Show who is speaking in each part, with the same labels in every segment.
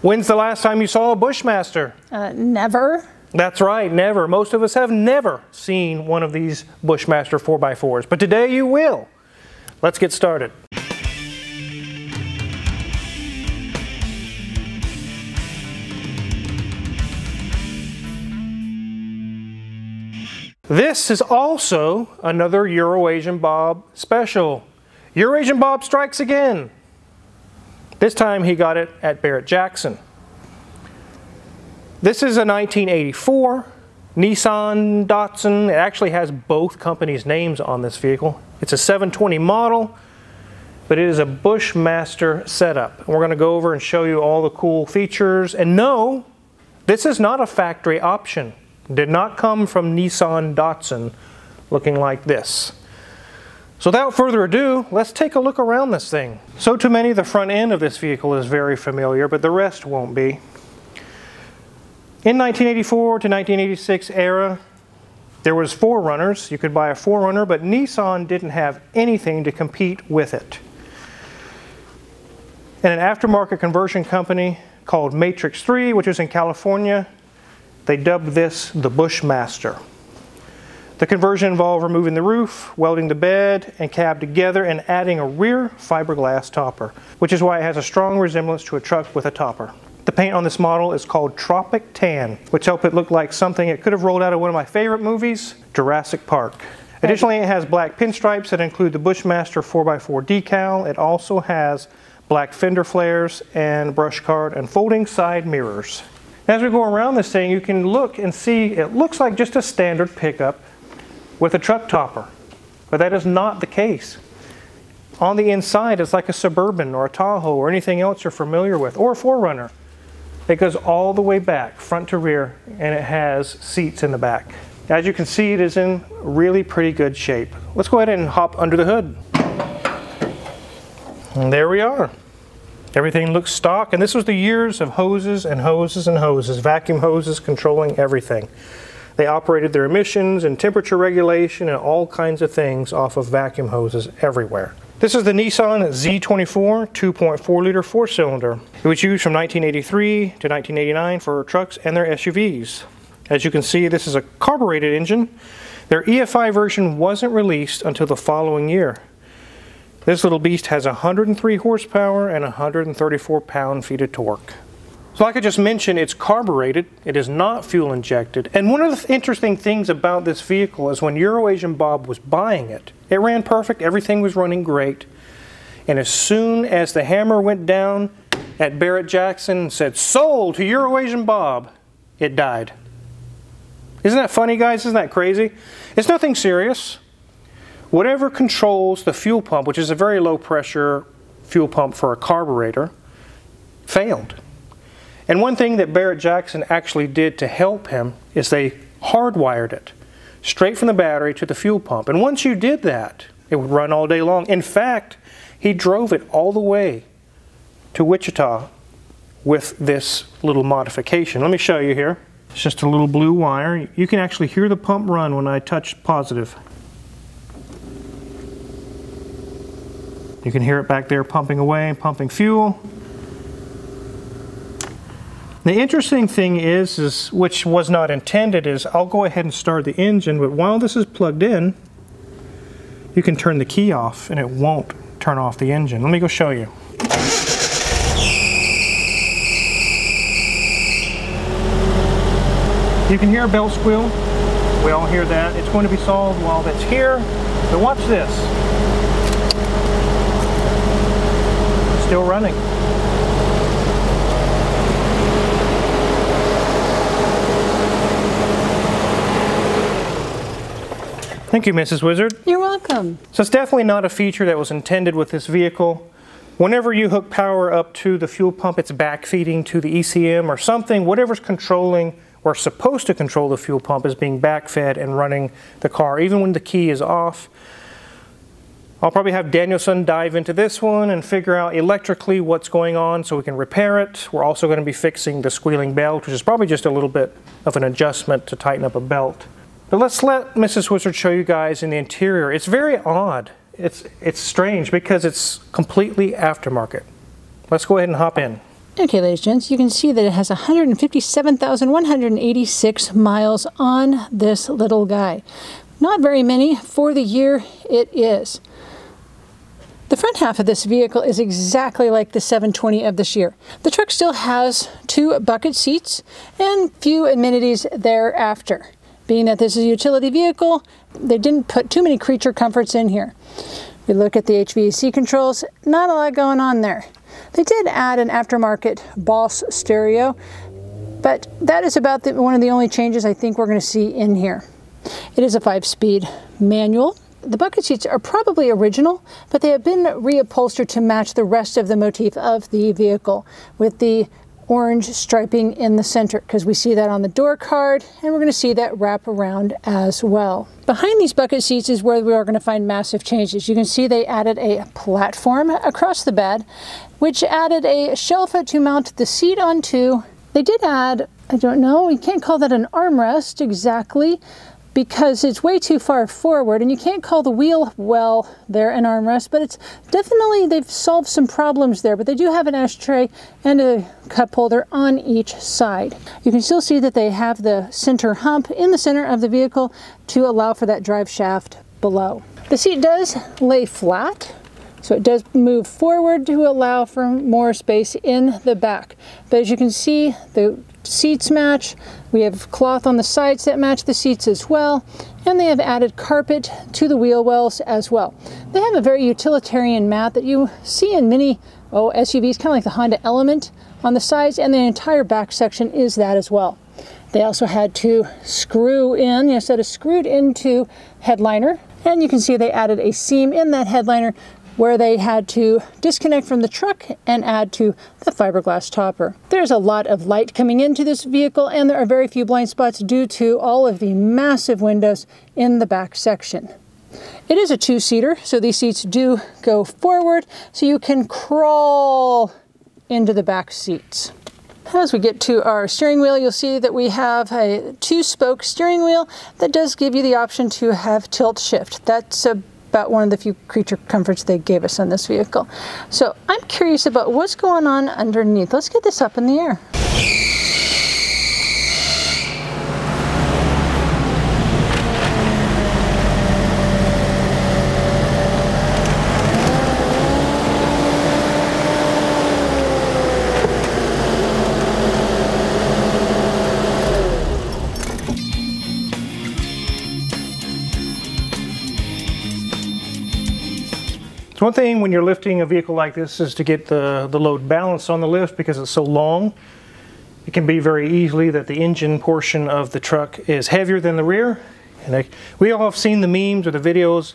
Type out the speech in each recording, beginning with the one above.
Speaker 1: When's the last time you saw a Bushmaster?
Speaker 2: Never.
Speaker 1: That's right, never. Most of us have never seen one of these Bushmaster 4x4s, but today you will. Let's get started. This is also another Eurasian Bob special. Eurasian Bob strikes again. This time he got it at Barrett-Jackson. This is a 1984 Nissan Datsun. It actually has both companies' names on this vehicle. It's a 720 model, but it is a Bushmaster setup. And we're going to go over and show you all the cool features. And no, this is not a factory option. It did not come from Nissan Datsun looking like this. So without further ado, let's take a look around this thing. So to many, the front end of this vehicle is very familiar, but the rest won't be. In 1984 to 1986 era, there was 4Runners. You could buy a 4Runner, but Nissan didn't have anything to compete with it. And an aftermarket conversion company called Matrix 3, which is in California, they dubbed this the Bushmaster. The conversion involved removing the roof, welding the bed and cab together, and adding a rear fiberglass topper, which is why it has a strong resemblance to a truck with a topper. The paint on this model is called Tropic Tan, which helped it look like something it could have rolled out of one of my favorite movies, Jurassic Park. Additionally, it has black pinstripes that include the Bushmaster 4x4 decal. It also has black fender flares and brush card and folding side mirrors. As we go around this thing, you can look and see it looks like just a standard pickup with a truck topper, but that is not the case. On the inside, it's like a Suburban or a Tahoe or anything else you're familiar with, or a 4Runner. It goes all the way back, front to rear, and it has seats in the back. As you can see, it is in really pretty good shape. Let's go ahead and hop under the hood. And there we are. Everything looks stock, and this was the years of hoses and hoses and hoses, vacuum hoses controlling everything. They operated their emissions and temperature regulation and all kinds of things off of vacuum hoses everywhere. This is the Nissan Z24 2.4-liter 4-cylinder. It was used from 1983 to 1989 for trucks and their SUVs. As you can see, this is a carbureted engine. Their EFI version wasn't released until the following year. This little beast has 103 horsepower and 134 pound-feet of torque. So like I just mentioned, it's carbureted, it is not fuel injected, and one of the interesting things about this vehicle is when Eurasian Bob was buying it, it ran perfect, everything was running great, and as soon as the hammer went down at Barrett-Jackson and said, "Sold to Eurasian Bob," it died. Isn't that funny, guys? Isn't that crazy? It's nothing serious. Whatever controls the fuel pump, which is a very low pressure fuel pump for a carburetor, failed. And one thing that Barrett-Jackson actually did to help him is they hardwired it straight from the battery to the fuel pump. And once you did that, it would run all day long. In fact, he drove it all the way to Wichita with this little modification. Let me show you here. It's just a little blue wire. You can actually hear the pump run when I touch positive. You can hear it back there pumping away, pumping fuel. The interesting thing is, which was not intended, is I'll go ahead and start the engine, but while this is plugged in, you can turn the key off and it won't turn off the engine. Let me go show you. You can hear a belt squeal. We all hear that. It's going to be solved while that's here. So watch this. It's still running. Thank you, Mrs. Wizard.
Speaker 2: You're welcome.
Speaker 1: So it's definitely not a feature that was intended with this vehicle. Whenever you hook power up to the fuel pump, it's backfeeding to the ECM or something. Whatever's controlling or supposed to control the fuel pump is being backfed and running the car, even when the key is off. I'll probably have Danielson dive into this one and figure out electrically what's going on so we can repair it. We're also going to be fixing the squealing belt, which is probably just a little bit of an adjustment to tighten up a belt. But let's let Mrs. Wizard show you guys in the interior. It's very odd. It's strange because it's completely aftermarket. Let's go ahead and hop in.
Speaker 2: Okay, ladies and gents, you can see that it has 157,186 miles on this little guy. Not very many for the year it is. The front half of this vehicle is exactly like the 720 of this year. The truck still has 2 bucket seats and few amenities thereafter. Being that this is a utility vehicle, they didn't put too many creature comforts in here. We look at the HVAC controls, not a lot going on there. They did add an aftermarket Boss stereo, but that is about one of the only changes I think we're going to see in here. It is a 5-speed manual. The bucket seats are probably original, but they have been reupholstered to match the rest of the motif of the vehicle with the orange striping in the center, because we see that on the door card, and we're going to see that wrap around as well. Behind these bucket seats is where we are going to find massive changes. You can see they added a platform across the bed, which added a shelf to mount the seat onto. They did add, I don't know, we can't call that an armrest exactly, because it's way too far forward, and you can't call the wheel well there an armrest, but it's definitely, they've solved some problems there. But they do have an ashtray and a cup holder on each side. You can still see that they have the center hump in the center of the vehicle to allow for that drive shaft below. The seat does lay flat, so it does move forward to allow for more space in the back. But as you can see, the seats match. We have cloth on the sides that match the seats as well, and they have added carpet to the wheel wells as well. They have a very utilitarian mat that you see in many SUVs, kind of like the Honda Element on the sides, and the entire back section is that as well. They also had to screw in, instead of screwed into headliner, and you can see they added a seam in that headliner where they had to disconnect from the truck and add to the fiberglass topper. There's a lot of light coming into this vehicle, and there are very few blind spots due to all of the massive windows in the back section. It is a 2-seater, so these seats do go forward, so you can crawl into the back seats. As we get to our steering wheel, you'll see that we have a 2-spoke steering wheel that does give you the option to have tilt shift. That's about one of the few creature comforts they gave us on this vehicle. So I'm curious about what's going on underneath. Let's get this up in the air.
Speaker 1: So one thing when you're lifting a vehicle like this is to get the load balanced on the lift, because it's so long. It can be very easily that the engine portion of the truck is heavier than the rear. And we all have seen the memes or the videos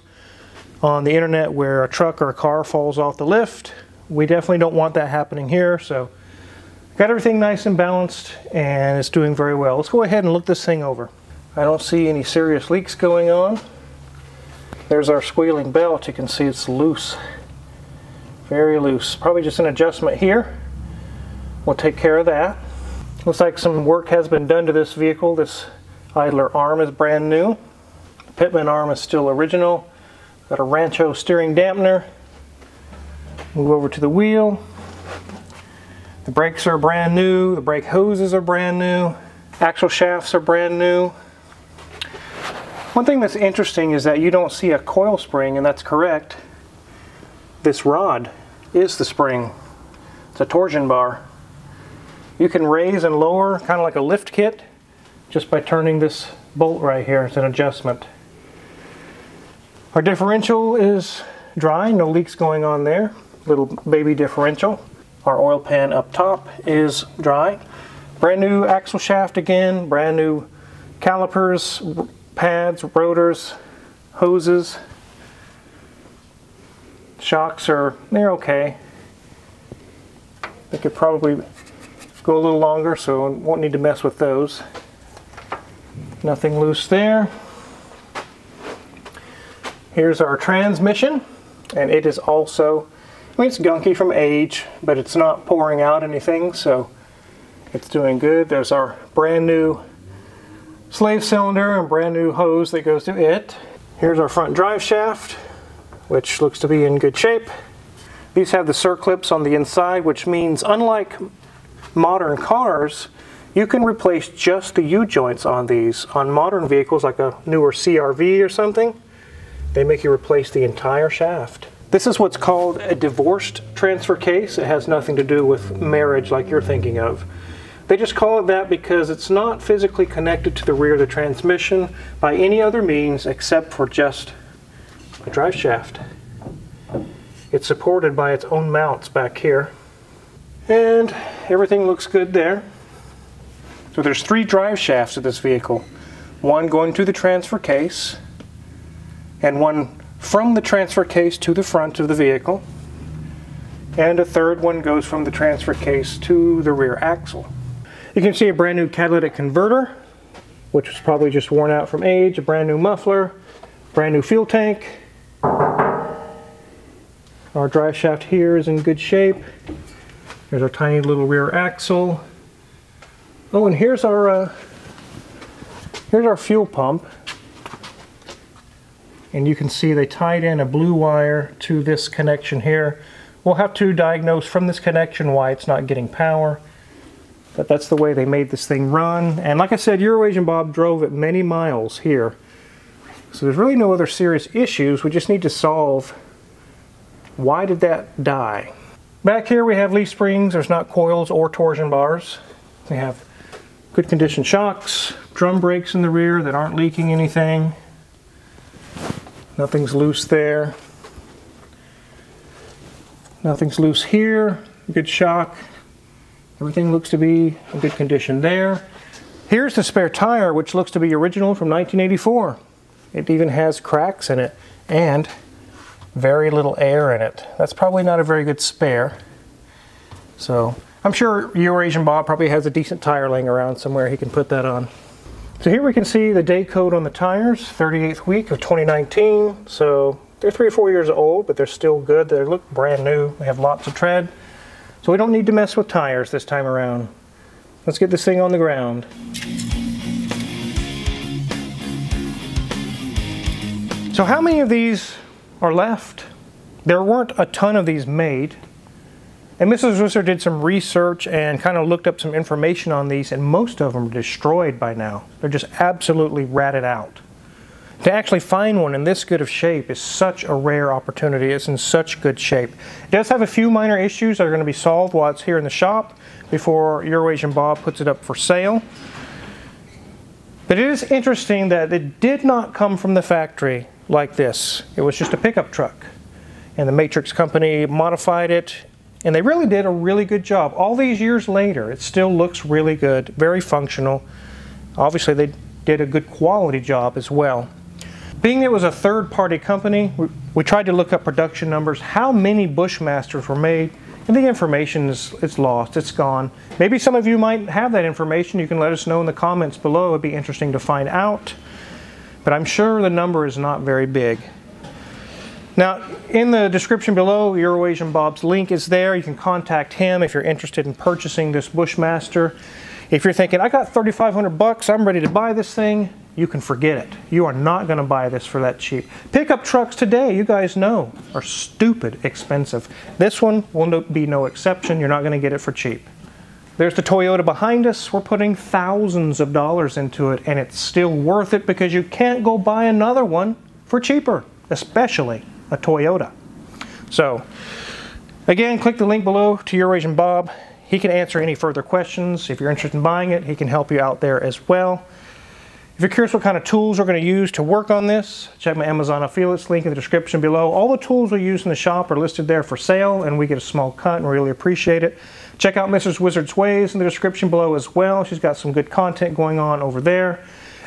Speaker 1: on the internet where a truck or a car falls off the lift. We definitely don't want that happening here. So got everything nice and balanced, and it's doing very well. Let's go ahead and look this thing over. I don't see any serious leaks going on. There's our squealing belt. You can see it's loose. Very loose. Probably just an adjustment here. We'll take care of that. Looks like some work has been done to this vehicle. This idler arm is brand new. The Pitman arm is still original. Got a Rancho steering dampener. Move over to the wheel. The brakes are brand new. The brake hoses are brand new. Axle shafts are brand new. One thing that's interesting is that you don't see a coil spring, and that's correct. This rod is the spring. It's a torsion bar. You can raise and lower, kind of like a lift kit, just by turning this bolt right here. It's an adjustment. Our differential is dry, no leaks going on there. Little baby differential. Our oil pan up top is dry. Brand new axle shaft again, brand new calipers, pads, rotors, hoses. Shocks they're okay. They could probably go a little longer, so won't need to mess with those. Nothing loose there. Here's our transmission, and it is also, it's gunky from age, but it's not pouring out anything, so it's doing good. There's our brand new slave cylinder and brand new hose that goes to it. Here's our front drive shaft, which looks to be in good shape. These have the circlips on the inside, which means unlike modern cars, you can replace just the U-joints on these. On modern vehicles like a newer CR-V or something, they make you replace the entire shaft. This is what's called a divorced transfer case. It has nothing to do with marriage like you're thinking of. They just call it that because it's not physically connected to the rear of the transmission by any other means except for just a drive shaft. It's supported by its own mounts back here. And everything looks good there. So there's 3 drive shafts of this vehicle. One going to the transfer case, and one from the transfer case to the front of the vehicle, and a third one goes from the transfer case to the rear axle. You can see a brand new catalytic converter, which was probably just worn out from age, a brand new muffler, brand new fuel tank. Our drive shaft here is in good shape. There's our tiny little rear axle. Oh, and here's our fuel pump. And you can see they tied in a blue wire to this connection here. We'll have to diagnose from this connection why it's not getting power. But that's the way they made this thing run. And like I said, Euro-Asian Bob drove it many miles here. So there's really no other serious issues. We just need to solve why did that die. Back here we have leaf springs. There's not coils or torsion bars. We have good condition shocks, drum brakes in the rear that aren't leaking anything. Nothing's loose there. Nothing's loose here. Good shock. Everything looks to be in good condition there. Here's the spare tire, which looks to be original from 1984. It even has cracks in it and very little air in it. That's probably not a very good spare. So I'm sure Euro-Asian Bob probably has a decent tire laying around somewhere he can put that on. So here we can see the day code on the tires, 38th week of 2019. So they're 3 or 4 years old, but they're still good. They look brand new. They have lots of tread. So we don't need to mess with tires this time around. Let's get this thing on the ground. So how many of these are left? There weren't a ton of these made. And Mrs. Wisser did some research and kind of looked up some information on these, and most of them are destroyed by now. They're just absolutely ratted out. To actually find one in this good of shape is such a rare opportunity. It's in such good shape. It does have a few minor issues that are going to be solved while it's here in the shop before Euro-Asian Bob puts it up for sale. But it is interesting that it did not come from the factory like this. It was just a pickup truck. And the Matrix company modified it, and they really did a really good job. All these years later, it still looks really good, very functional. Obviously, they did a good quality job as well. Being it was a third-party company, we tried to look up production numbers, how many Bushmasters were made, and the information is lost, it's gone. Maybe some of you might have that information. You can let us know in the comments below. It would be interesting to find out. But I'm sure the number is not very big. Now, in the description below, Euro-Asian Bob's link is there. You can contact him if you're interested in purchasing this Bushmaster. If you're thinking, I got 3,500 bucks, I'm ready to buy this thing, you can forget it. You are not going to buy this for that cheap. Pickup trucks today, you guys know, are stupid expensive. This one will be no exception. You're not going to get it for cheap. There's the Toyota behind us. We're putting thousands of dollars into it, and it's still worth it because you can't go buy another one for cheaper, especially a Toyota. So, again, click the link below to Euro-Asian Bob. He can answer any further questions. If you're interested in buying it, he can help you out there as well. If you're curious what kind of tools we're going to use to work on this, check my Amazon affiliates link in the description below. All the tools we use in the shop are listed there for sale, and we get a small cut and really appreciate it. Check out Mrs. Wizard's Ways in the description below as well. She's got some good content going on over there.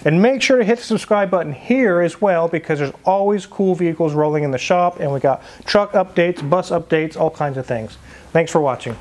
Speaker 1: And make sure to hit the subscribe button here as well, because there's always cool vehicles rolling in the shop, and we got truck updates, bus updates, all kinds of things. Thanks for watching.